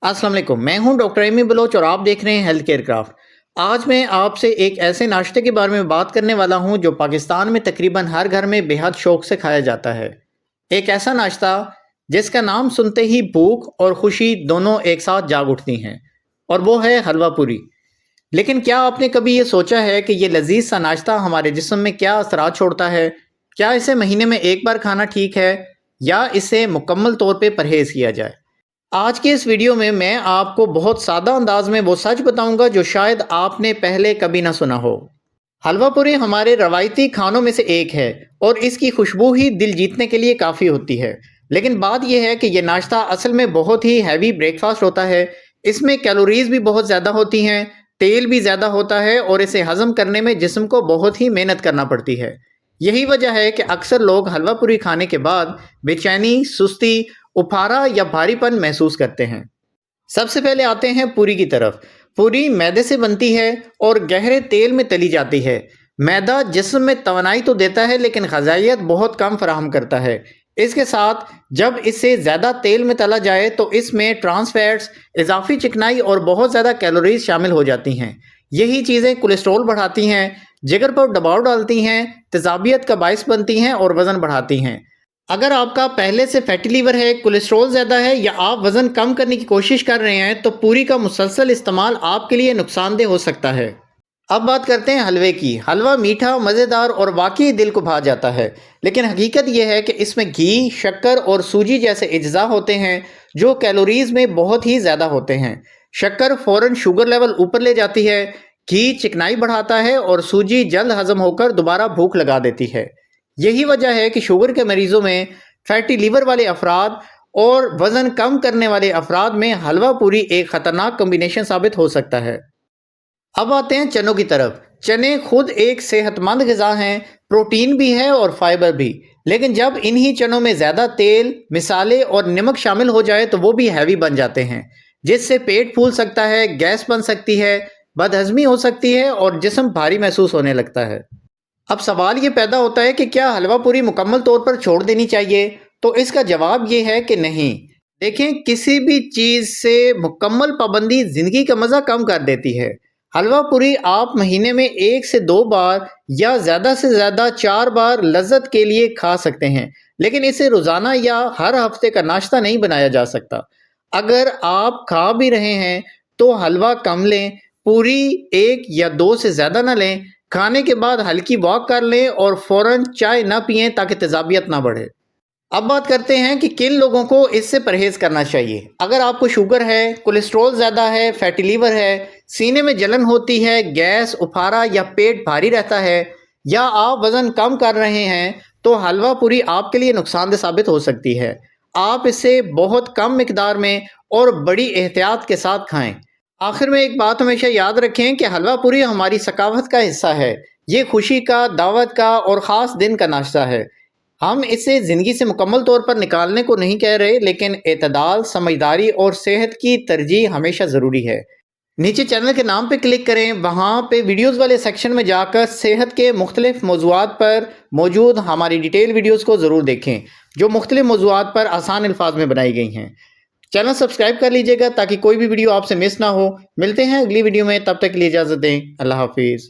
अस्सलाम वालेकुम, मैं हूं डॉक्टर एमी बलोच और आप देख रहे हैं हेल्थ केयर क्राफ्ट। आज मैं आपसे एक ऐसे नाश्ते के बारे में बात करने वाला हूं जो पाकिस्तान में तकरीबन हर घर में बेहद शौक से खाया जाता है। एक ऐसा नाश्ता जिसका नाम सुनते ही भूख और खुशी दोनों एक साथ जाग उठती हैं, और वो है हलवा पूरी। लेकिन क्या आपने कभी ये सोचा है कि ये लजीज सा नाश्ता हमारे जिस्म में क्या असरात छोड़ता है? क्या इसे महीने में एक बार खाना ठीक है, या इसे मुकम्मल तौर पे परहेज़ किया जाए? आज के इस वीडियो में मैं आपको बहुत सादा अंदाज में वो सच बताऊंगा जो शायद आपने पहले कभी ना सुना हो। हलवा पूरी हमारे रवायती खानों में से एक है और इसकी खुशबू ही दिल जीतने के लिए काफ़ी होती है। लेकिन बात यह है कि यह नाश्ता असल में बहुत ही हैवी ब्रेकफास्ट होता है। इसमें कैलोरीज भी बहुत ज़्यादा होती हैं, तेल भी ज़्यादा होता है और इसे हज़म करने में जिस्म को बहुत ही मेहनत करना पड़ती है। यही वजह है कि अक्सर लोग हलवा पूरी खाने के बाद बेचैनी, सुस्ती, उफारा या भारीपन महसूस करते हैं। सबसे पहले आते हैं पूरी की तरफ। पूरी मैदे से बनती है और गहरे तेल में तली जाती है। मैदा जिस्म में तवानाई तो देता है लेकिन ग़िज़ाइयत बहुत कम फराहम करता है। इसके साथ जब इसे ज़्यादा तेल में तला जाए तो इसमें ट्रांस फैट्स, इजाफी चिकनाई और बहुत ज़्यादा कैलोरीज शामिल हो जाती हैं। यही चीज़ें कोलेस्ट्रॉल बढ़ाती हैं, जिगर पर दबाव डालती हैं, तेज़ाबियत का बायस बनती हैं और वज़न बढ़ाती हैं। अगर आपका पहले से फैटी लीवर है, कोलेस्ट्रॉल ज़्यादा है या आप वज़न कम करने की कोशिश कर रहे हैं तो पूरी का मुसलसल इस्तेमाल आपके लिए नुकसानदेह हो सकता है। अब बात करते हैं हलवे की। हलवा मीठा, मज़ेदार और वाकई दिल को भा जाता है, लेकिन हकीकत यह है कि इसमें घी, शक्कर और सूजी जैसे अज्जा होते हैं जो कैलोरीज में बहुत ही ज़्यादा होते हैं। शक्कर फ़ौरन शुगर लेवल ऊपर ले जाती है, घी चिकनाई बढ़ाता है और सूजी जल्द हज़म होकर दोबारा भूख लगा देती है। यही वजह है कि शुगर के मरीजों में, फैटी लीवर वाले अफराद और वज़न कम करने वाले अफराद में हलवा पूरी एक ख़तरनाक कम्बिनेशन साबित हो सकता है। अब आते हैं चनों की तरफ। चने खुद एक सेहतमंद ग़िज़ा हैं, प्रोटीन भी है और फाइबर भी। लेकिन जब इन्हीं चनों में ज़्यादा तेल, मिसाले और नमक शामिल हो जाए तो वो भी हैवी बन जाते हैं, जिससे पेट फूल सकता है, गैस बन सकती है, बदहज़मी हो सकती है और जिस्म भारी महसूस होने लगता है। अब सवाल ये पैदा होता है कि क्या हलवा पूरी मुकम्मल तौर पर छोड़ देनी चाहिए? तो इसका जवाब ये है कि नहीं। देखें, किसी भी चीज़ से मुकम्मल पाबंदी ज़िंदगी का मज़ा कम कर देती है। हलवा पूरी आप महीने में 1 से 2 बार या ज़्यादा से ज़्यादा 4 बार लज़्ज़त के लिए खा सकते हैं, लेकिन इसे रोज़ाना या हर हफ्ते का नाश्ता नहीं बनाया जा सकता। अगर आप खा भी रहे हैं तो हलवा कम लें, पूरी 1 या 2 से ज़्यादा ना लें। खाने के बाद हल्की वॉक कर लें और फ़ौरन चाय ना पिएं ताकि तेज़ाबियत ना बढ़े। अब बात करते हैं कि किन लोगों को इससे परहेज़ करना चाहिए। अगर आपको शुगर है, कोलेस्ट्रॉल ज़्यादा है, फैटी लीवर है, सीने में जलन होती है, गैस, उफारा या पेट भारी रहता है, या आप वज़न कम कर रहे हैं, तो हलवा पूरी आपके लिए नुकसानदेह साबित हो सकती है। आप इसे बहुत कम मिकदार में और बड़ी एहतियात के साथ खाएं। आखिर में एक बात हमेशा याद रखें कि हलवा पूरी हमारी सकाफत का हिस्सा है। ये खुशी का, दावत का और ख़ास दिन का नाश्ता है। हम इसे ज़िंदगी से मुकम्मल तौर पर निकालने को नहीं कह रहे, लेकिन एतदाल, समझदारी और सेहत की तरजीह हमेशा ज़रूरी है। नीचे चैनल के नाम पे क्लिक करें, वहाँ पे वीडियोज़ वाले सेक्शन में जाकर सेहत के मुख्तलिफ मौज़ूआत पर मौजूद हमारी डिटेल वीडियोज़ को ज़रूर देखें, जो मुख्तलिफ मौज़ूआत पर आसान अल्फाज में बनाई गई हैं। चैनल सब्सक्राइब कर लीजिएगा ताकि कोई भी वीडियो आपसे मिस ना हो। मिलते हैं अगली वीडियो में, तब तक के लिए इजाज़त दें। अल्लाह हाफिज़।